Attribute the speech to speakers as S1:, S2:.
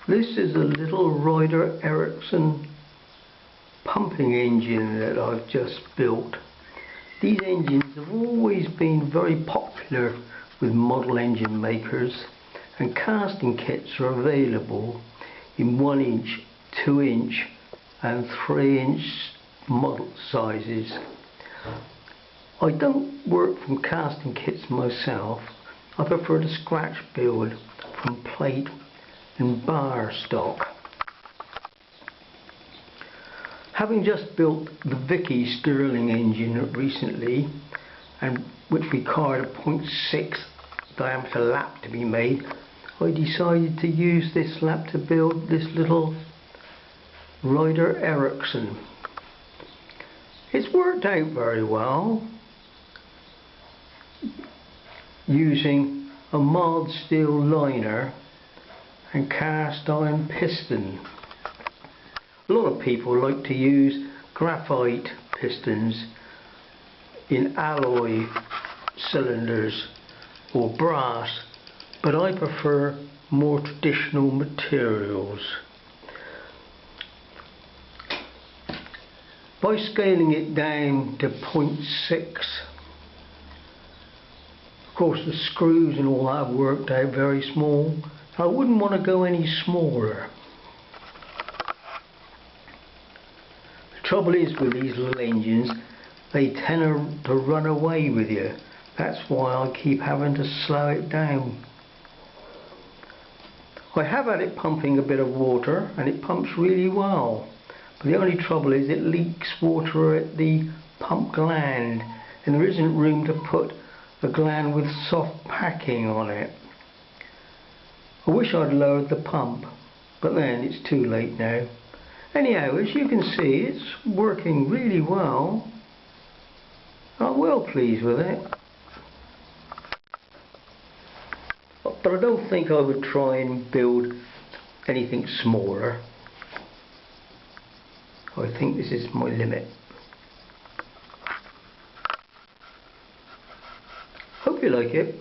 S1: This is a little rider-ericsson pumping engine that I've just built. These engines have always been very popular with model engine makers, and casting kits are available in 1 inch, 2 inch and 3 inch model sizes. I don't work from casting kits myself. I prefer to scratch build from plate and bar stock. Having just built the Vicky Stirling engine recently, and which required a 0.6 diameter lap to be made, I decided to use this lap to build this little rider-ericsson. It's worked out very well, using a mild steel liner and cast iron piston. A lot of people like to use graphite pistons in alloy cylinders or brass, but I prefer more traditional materials. By scaling it down to 0.6, of course the screws and all that have worked out very small. I wouldn't want to go any smaller. The trouble is with these little engines, they tend to run away with you. That's why I keep having to slow it down. I have had it pumping a bit of water, and it pumps really well. But the only trouble is it leaks water at the pump gland, and there isn't room to put a gland with soft packing on it. I wish I'd lowered the pump, but then it's too late now. Anyhow, as you can see, it's working really well. I'm well pleased with it. But I don't think I would try and build anything smaller. I think this is my limit. Hope you like it.